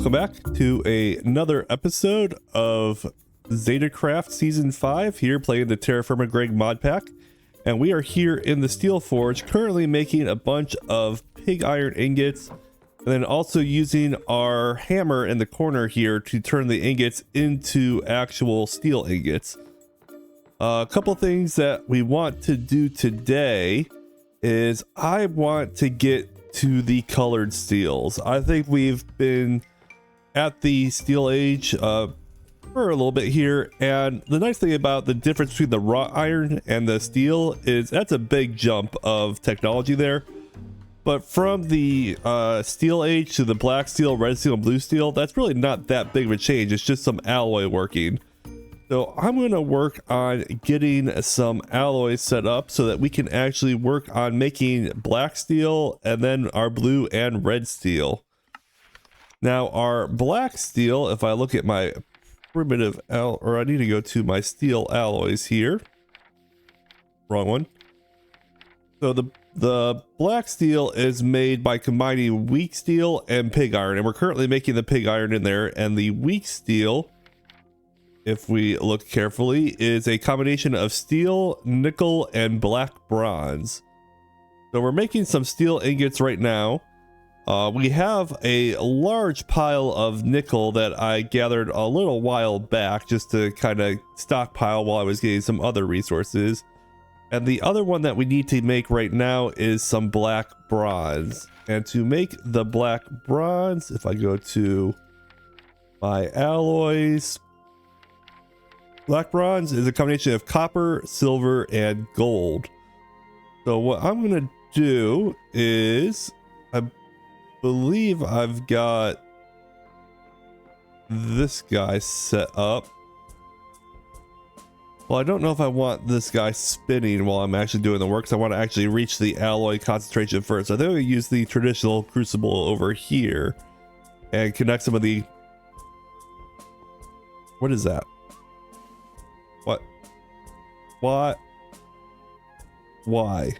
welcome back to another episode of ZetaCraft Season 5, here playing the TerraFirmaGreg mod pack. And we are here in the Steel Forge, currently making a bunch of pig iron ingots, and then also using our hammer in the corner here to turn the ingots into actual steel ingots. A couple things that we want to do today is I want to get to the colored steels. I think we've been at the steel age for a little bit here, and the nice thing about the difference between the wrought iron and the steel is that's a big jump of technology there. But from the steel age to the black steel, red steel, and blue steel, that's really not that big of a change. It's just some alloy working. So I'm going to work on getting some alloys set up so that we can actually work on making black steel and then our blue and red steel. Now our black steel, if I look at my primitive or I need to go to my steel alloys here. Wrong one. So the black steel is made by combining weak steel and pig iron, and we're currently making the pig iron in there, and the weak steel, if we look carefully, is a combination of steel, nickel, and black bronze. So we're making some steel ingots right now. We have a large pile of nickel that I gathered a little while back just to kind of stockpile while I was getting some other resources. And the other one that we need to make right now is some black bronze. And to make the black bronze, if I go to my alloys, black bronze is a combination of copper, silver, and gold. So what I'm going to do is, I believe I've got this guy set up. Well, I don't know if I want this guy spinning while I'm actually doing the work, because I want to actually reach the alloy concentration first. I think we use the traditional crucible over here and connect some of the... What is that? What? What? Why?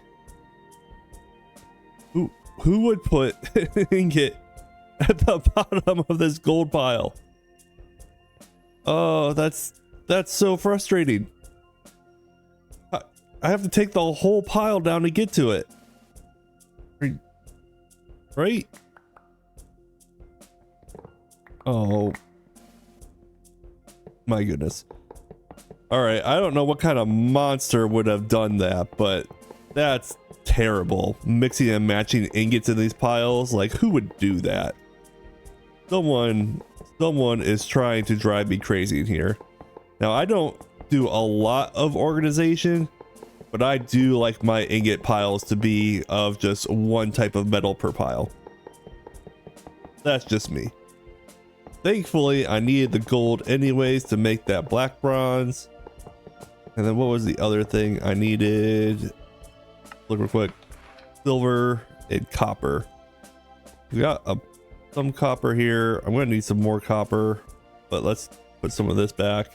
Who would put an ingot at the bottom of this gold pile? Oh, that's so frustrating. I have to take the whole pile down to get to it. Right? Oh. My goodness. Alright, I don't know what kind of monster would have done that, but that's terrible. Mixing and matching ingots in these piles, like who would do that? Someone is trying to drive me crazy in here. Now I don't do a lot of organization, but I do like my ingot piles to be of just one type of metal per pile. That's just me. Thankfully I needed the gold anyways to make that black bronze. And then what was the other thing I needed? Look real quick. Silver and copper. We got some copper here. I'm going to need some more copper, but let's put some of this back.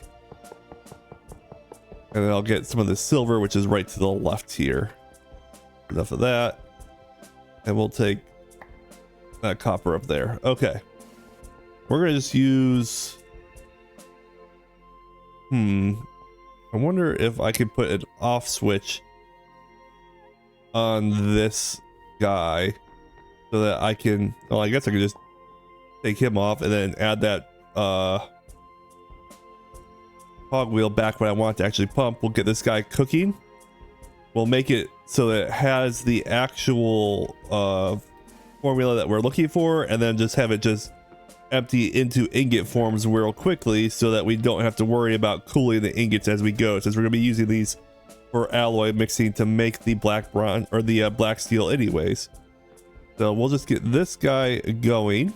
And then I'll get some of the silver, which is right to the left here. Enough of that. And we'll take that copper up there. Okay. We're going to just use... I wonder if I could put an off switch on this guy so that I can, well, I guess I could just take him off and then add that cogwheel back when I want to actually pump. We'll get this guy cooking. We'll make it so that it has the actual formula that we're looking for, and then just have it just empty into ingot forms real quickly so that we don't have to worry about cooling the ingots as we go, since we're going to be using these for alloy mixing to make the black bronze or the black steel anyways. So we'll just get this guy going.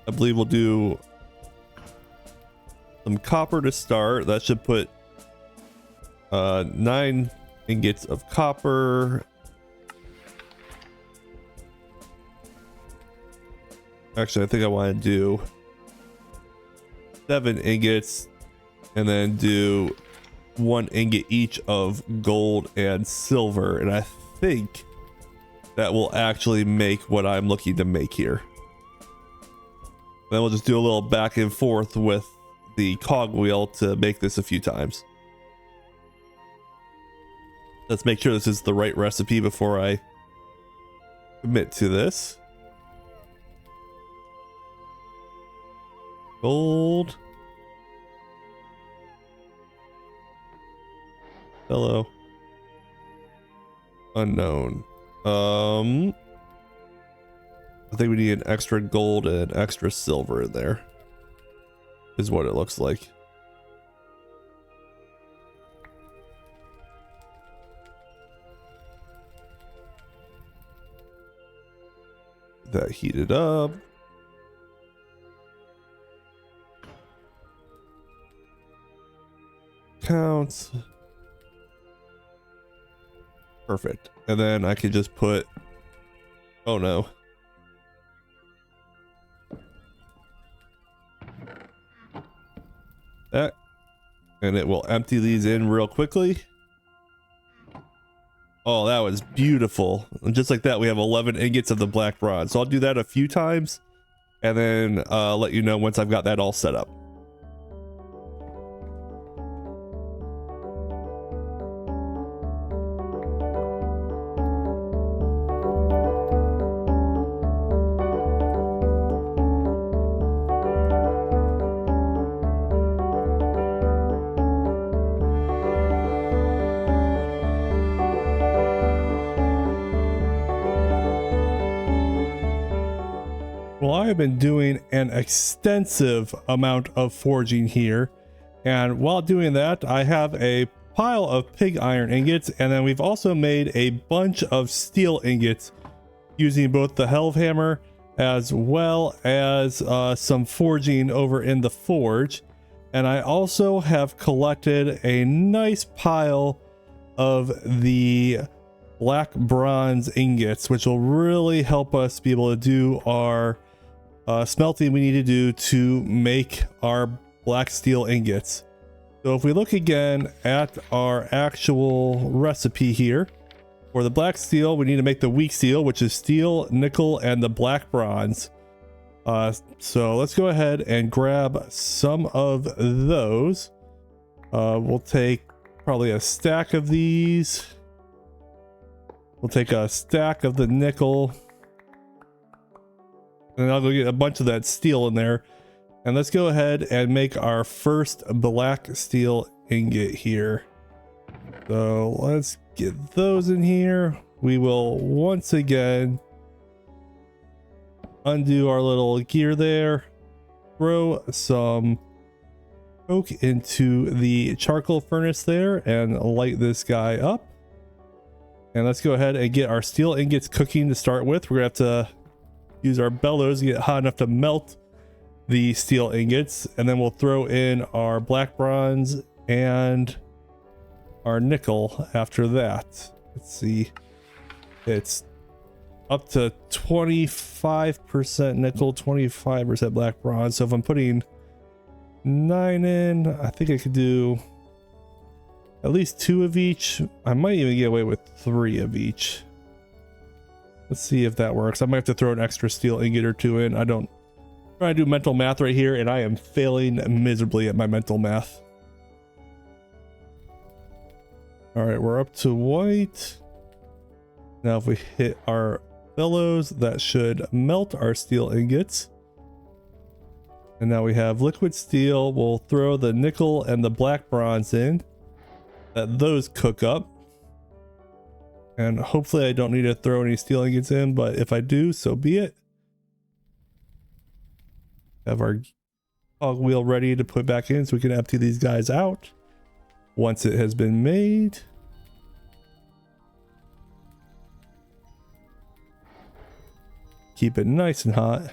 I believe we'll do some copper to start. That should put 9 ingots of copper. Actually, I think I want to do 7 ingots and then do 1 ingot each of gold and silver, and I think that will actually make what I'm looking to make here. Then we'll just do a little back and forth with the cogwheel to make this a few times. Let's make sure this is the right recipe before I commit to this. Gold. Hello. Unknown. I think we need an extra gold and extra silver in there. Is what it looks like. That heated up. Counts. Perfect. And then I could just put, oh no. That, and it will empty these in real quickly. Oh, that was beautiful. And just like that, we have 11 ingots of the black bronze. So I'll do that a few times and then let you know once I've got that all set up. Well, I have been doing an extensive amount of forging here, and while doing that, I have a pile of pig iron ingots, and then we've also made a bunch of steel ingots using both the Helvhammer as well as some forging over in the forge. And I also have collected a nice pile of the black bronze ingots, which will really help us be able to do our smelting we need to do to make our black steel ingots. So if we look again at our actual recipe here, for the black steel, we need to make the weak steel, which is steel, nickel, and the black bronze. So let's go ahead and grab some of those. We'll take probably a stack of these. We'll take a stack of the nickel. And I'll go get a bunch of that steel in there. And let's go ahead and make our first black steel ingot here. So let's get those in here. We will once again undo our little gear there. Throw some coke into the charcoal furnace there and light this guy up. And let's go ahead and get our steel ingots cooking to start with. We're gonna have to use our bellows to get hot enough to melt the steel ingots, and then we'll throw in our black bronze and our nickel after that. Let's see, it's up to 25% nickel, 25% black bronze. So if I'm putting 9 in, I think I could do at least 2 of each. I might even get away with 3 of each. Let's see if that works. I might have to throw an extra steel ingot or 2 in. I'm trying to do mental math right here, and I am failing miserably at my mental math. All right, we're up to white. Now if we hit our bellows, that should melt our steel ingots. And now we have liquid steel. We'll throw the nickel and the black bronze in. Let those cook up. And hopefully I don't need to throw any steel ingots in, but if I do, so be it. Have our cogwheel ready to put back in so we can empty these guys out once it has been made. Keep it nice and hot.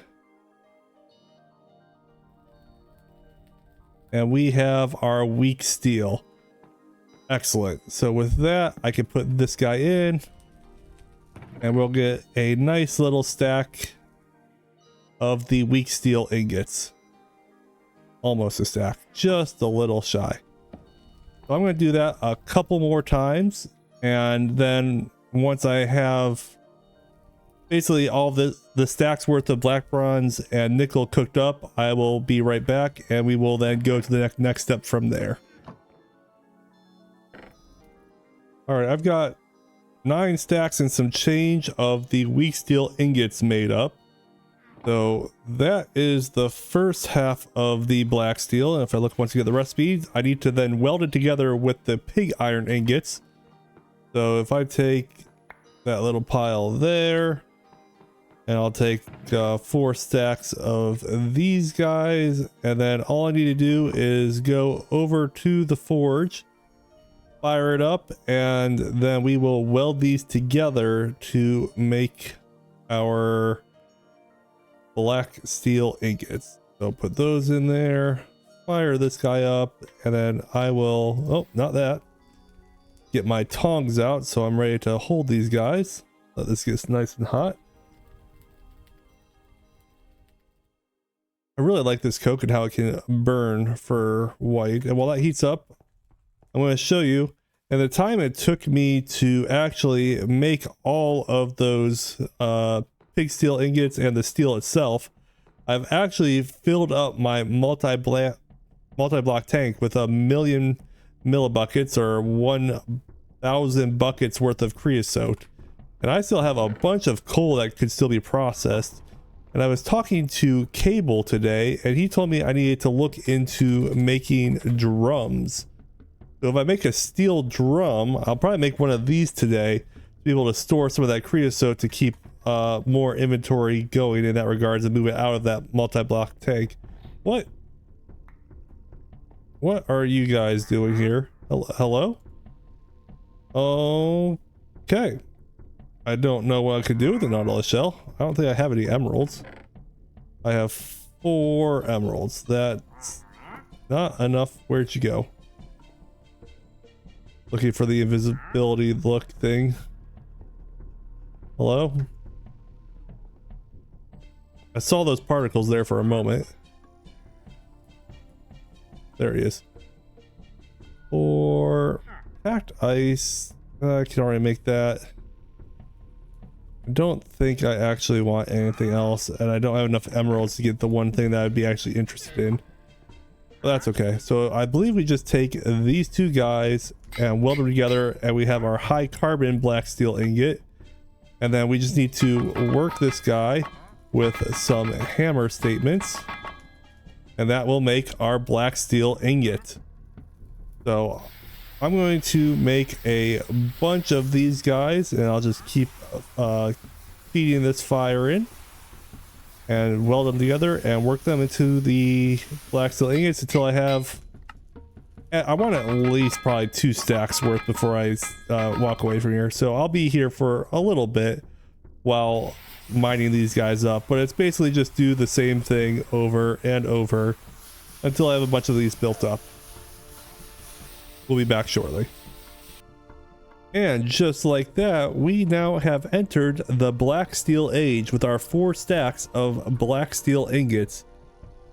And we have our weak steel. Excellent. So with that, I can put this guy in and we'll get a nice little stack of the weak steel ingots. Almost a stack, just a little shy. So I'm going to do that a couple more times, and then once I have basically all the stacks worth of black bronze and nickel cooked up. I will be right back, and we will then go to the next step from there. All right, I've got 9 stacks and some change of the weak steel ingots made up. So that is the first half of the black steel. And if I look once again at the recipe, I need to then weld it together with the pig iron ingots. So if I take that little pile there, and I'll take 4 stacks of these guys, and then all I need to do is go over to the forge, fire it up, and then we will weld these together to make our black steel ingots. So put those in there, fire this guy up, and then I will, oh, not that, get my tongs out so I'm ready to hold these guys. Let this get nice and hot. I really like this coke and how it can burn for white. And while that heats up, I'm going to show you. And the time it took me to actually make all of those pig steel ingots and the steel itself, I've actually filled up my multi-block tank with 1,000,000 millibuckets, or 1,000 buckets worth of creosote. And I still have a bunch of coal that could still be processed. And I was talking to Cable today, and he told me I needed to look into making drums. So if I make a steel drum, I'll probably make one of these today to be able to store some of that creosote to keep more inventory going in that regards and move it out of that multi-block tank. What are you guys doing here? Hello? Okay. I don't know what I could do with the Nautilus shell. I don't think I have any emeralds. I have 4 emeralds. That's not enough. Where'd you go? Looking for the invisibility look thing. Hello? I saw those particles there for a moment. There he is. For packed ice, I can already make that. I don't think I actually want anything else, and I don't have enough emeralds to get the one thing that I'd be actually interested in. But that's okay. So I believe we just take these 2 guys and weld them together, and we have our high carbon black steel ingot. And then we just need to work this guy with some hammer statements, and that will make our black steel ingot. So I'm going to make a bunch of these guys, and I'll just keep feeding this fire in and weld them together and work them into the black steel ingots until I have, I want at least probably 2 stacks worth before I walk away from here. So I'll be here for a little bit while mining these guys up, but it's basically just do the same thing over and over until I have a bunch of these built up. We'll be back shortly. And just like that, we now have entered the black steel age with our 4 stacks of black steel ingots.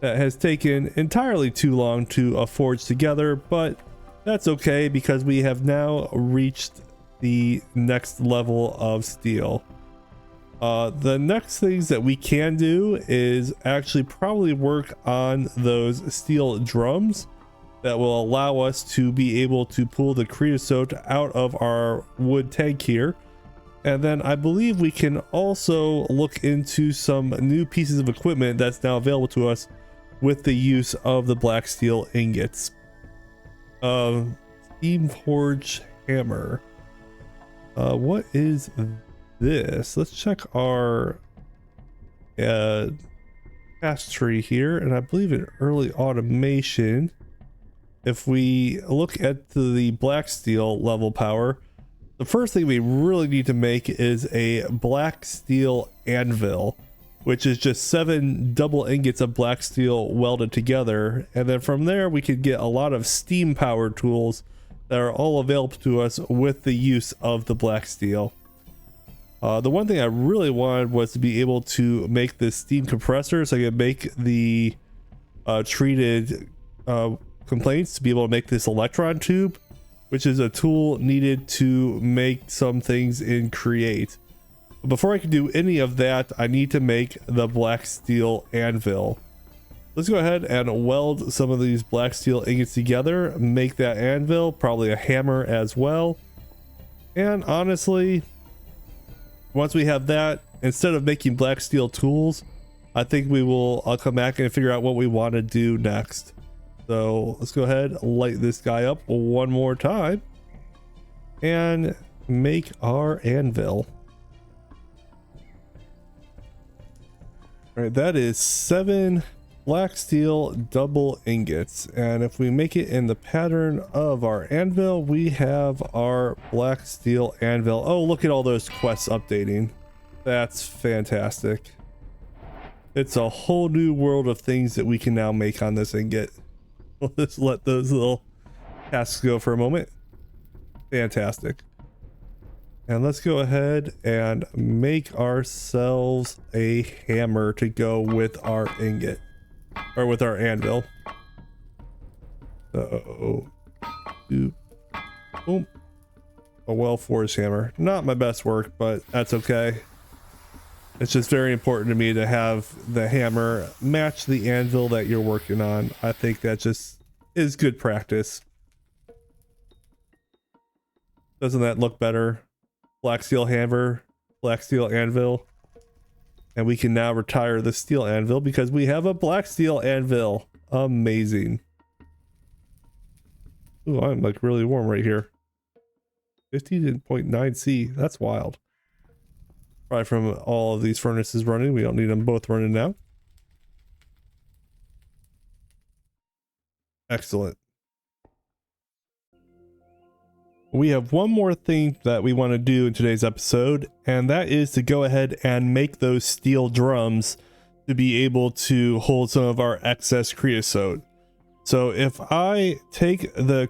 That has taken entirely too long to forge together, but that's okay because we have now reached the next level of steel. The next things that we can do is actually probably work on those steel drums that will allow us to be able to pull the creosote out of our wood tank here. And then I believe we can also look into some new pieces of equipment that's now available to us with the use of the black steel ingots. Steam forge hammer. What is this? Let's check our task tree here, and I believe in early automation, if we look at the black steel level power, the first thing we really need to make is a black steel anvil, which is just 7 double ingots of black steel welded together. And then from there we could get a lot of steam powered tools that are all available to us with the use of the black steel. The one thing I really wanted was to be able to make this steam compressor so I could make the treated complaints to be able to make this electron tube, which is a tool needed to make some things in Create. Before I can do any of that, I need to make the black steel anvil. Let's go ahead and weld some of these black steel ingots together, make that anvil, probably a hammer as well. And honestly, once we have that, instead of making black steel tools, I think I'll come back and figure out what we want to do next. So let's go ahead, light this guy up one more time and make our anvil. All right, that is 7 black steel double ingots, and if we make it in the pattern of our anvil, we have our black steel anvil. Oh, look at all those quests updating. That's fantastic. It's a whole new world of things that we can now make on this ingot. We'll just let those little tasks go for a moment. Fantastic. And let's go ahead and make ourselves a hammer to go with our ingot, or with our anvil. So, boom. A well-forged hammer. Not my best work, but that's okay. It's just very important to me to have the hammer match the anvil that you're working on. I think that just is good practice. Doesn't that look better? Black steel hammer, black steel anvil. And we can now retire the steel anvil because we have a black steel anvil. Amazing. Ooh, I'm like really warm right here. 15.9 C. That's wild. Probably from all of these furnaces running. We don't need them both running now. Excellent. We have one more thing that we want to do in today's episode, and that is to go ahead and make those steel drums to be able to hold some of our excess creosote. So if I take the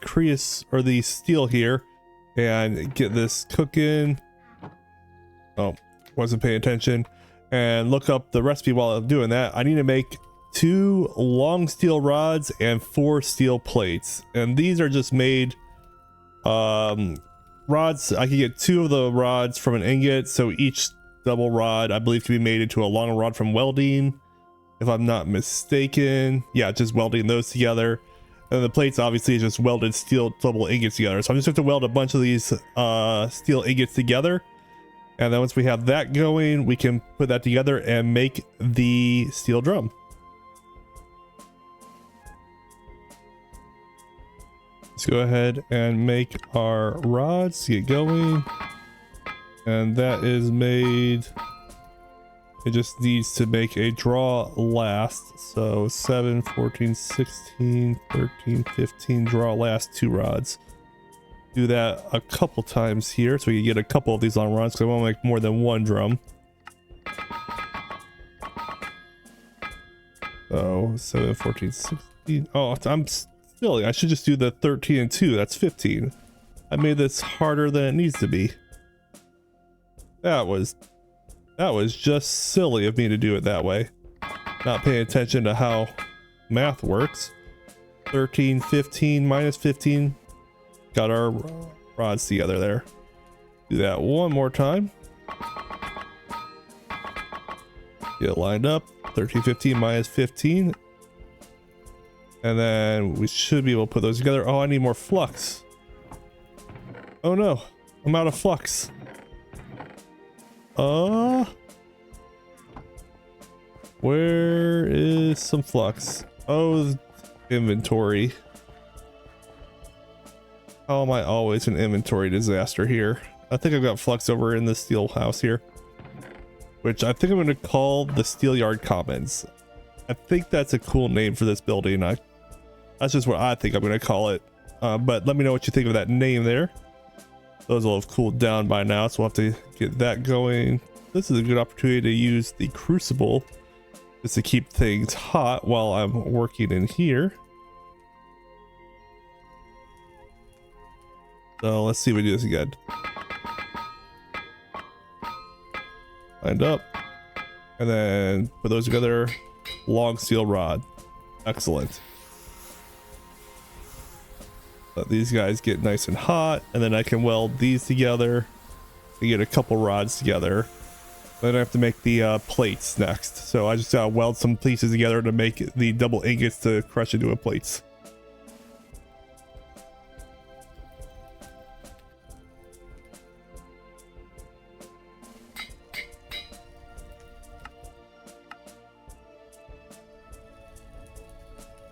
the steel here and get this cooking, oh, wasn't paying attention, and look up the recipe while I'm doing that, I need to make 2 long steel rods and 4 steel plates, and these are just made rods. I can get 2 of the rods from an ingot, so each double rod I believe can be made into a long rod from welding, if I'm not mistaken. Yeah, just welding those together. And the plates obviously is just welded steel double ingots together, so I'm just going to weld a bunch of these steel ingots together, and then once we have that going, we can put that together and make the steel drum. Let's go ahead and make our rods to get going, and that is made. It just needs to make a draw last, so 7, 14, 16, 13, 15 draw last 2 rods. Do that a couple times here so we can get a couple of these long rods, because I want to make more than 1 drum. So 7, 14, 16. Oh, I'm silly. I should just do the 13 and 2. That's 15. I made this harder than it needs to be. That was just silly of me to do it that way. Not paying attention to how math works. 13, 15, minus 15. Got our rods together there. Do that one more time. Get it lined up. 13, 15, minus 15. And then we should be able to put those together. Oh, I need more flux. Oh no, I'm out of flux. Where is some flux? Oh, inventory. How am I always an inventory disaster here? I think I've got flux over in the steel house here, which I think I'm going to call the Steel Yard Commons. I think that's a cool name for this building. That's just what I think I'm going to call it. But let me know what you think of that name there. Those will have cooled down by now, so we'll have to get that going. This is a good opportunity to use the crucible just to keep things hot while I'm working in here. So let's see if we do this again. Lined up, and then put those together. Long steel rod. Excellent. Let these guys get nice and hot, and then I can weld these together to get a couple rods together. Then I have to make the plates next. So I just weld some pieces together to make the double ingots to crush into a plates.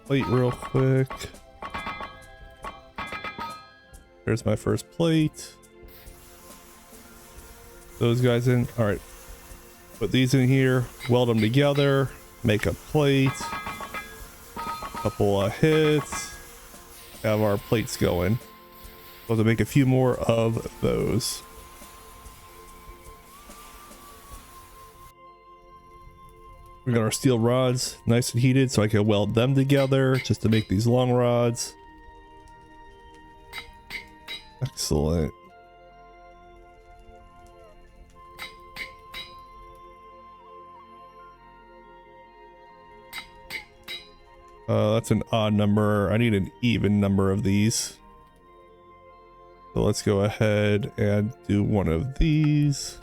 Plate real quick. There's my first plate. Those guys in. All right. Put these in here, weld them together, make a plate, couple of hits, have our plates going. We'll have to make a few more of those. We got our steel rods nice and heated so I can weld them together just to make these long rods. Excellent. That's an odd number. I need an even number of these. So let's go ahead and do one of these.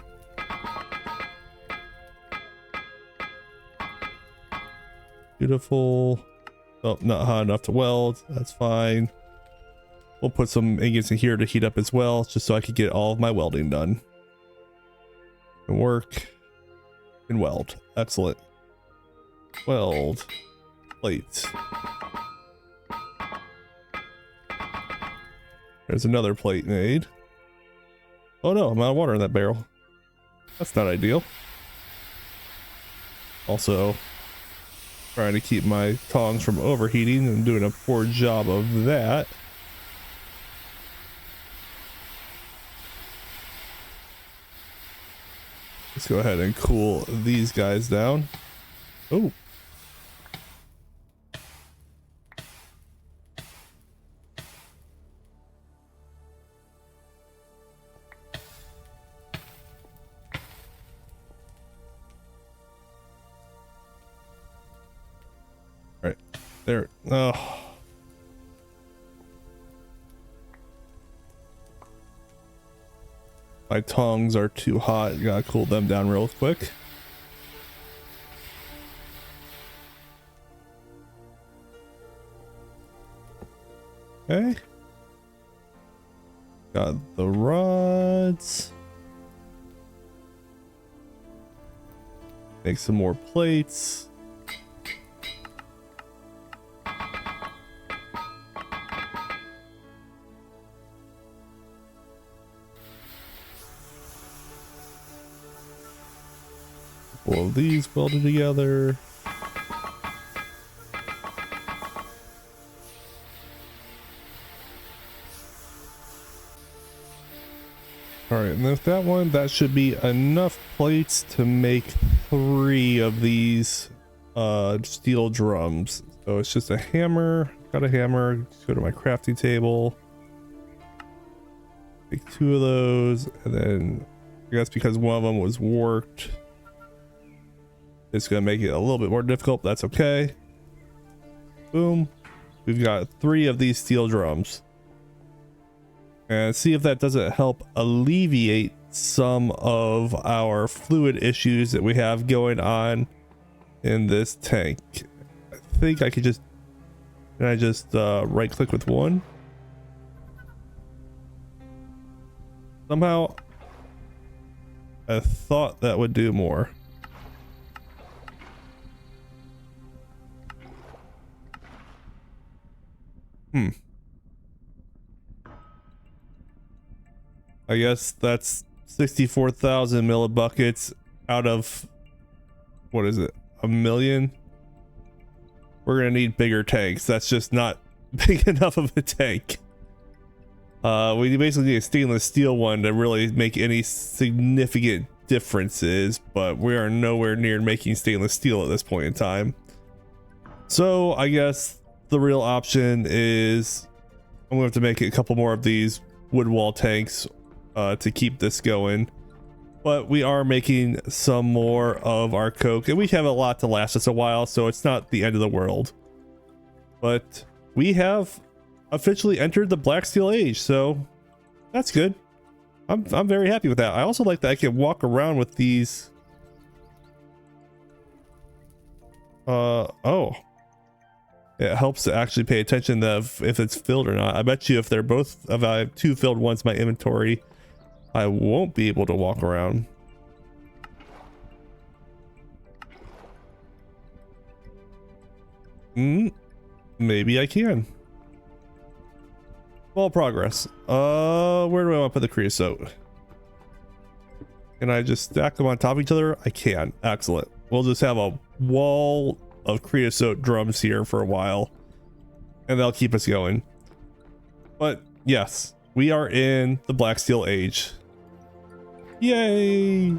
Beautiful. Oh, not hot enough to weld. That's fine. We'll put some ingots in here to heat up as well, just so I could get all of my welding done. And work and weld. Excellent. Weld. Plates. There's another plate made. Oh no, I'm out of water in that barrel. That's not ideal. Also, trying to keep my tongs from overheating and doing a poor job of that. Let's go ahead and cool these guys down. Oh. Right there. Oh. My tongs are too hot. Gotta cool them down real quick. Okay. Got the rods. Make some more plates. All of these welded together. All right, and with that one, that should be enough plates to make 3 of these steel drums. So it's just a hammer. Got a hammer. Just go to my crafting table. Make 2 of those, and then I guess because one of them was warped, it's gonna make it a little bit more difficult. That's okay. Boom. We've got 3 of these steel drums. And see if that doesn't help alleviate some of our fluid issues that we have going on in this tank. I think I could just, can I just right click with one? Somehow I thought that would do more. I guess that's 64,000 millibuckets out of, what is it, 1 million? We're gonna need bigger tanks. That's just not big enough of a tank. We basically need a stainless steel one to really make any significant differences, but we are nowhere near making stainless steel at this point in time. So I guess the real option is I'm gonna have to make a couple more of these wood wall tanks to keep this going, but we are making some more of our coke, and we have a lot to last us a while, so it's not the end of the world. But we have officially entered the black steel age, so that's good. I'm very happy with that. I also like that I can walk around with these Oh. It helps to actually pay attention to if it's filled or not. I bet you if they're both, if I have 2 filled ones, my inventory, I won't be able to walk around. Maybe I can. Small progress. Where do I want to put the creosote? Can I just stack them on top of each other? I can. Excellent. We'll just have a wall of creosote drums here for a while, and they'll keep us going. But yes, we are in the Black Steel Age. Yay!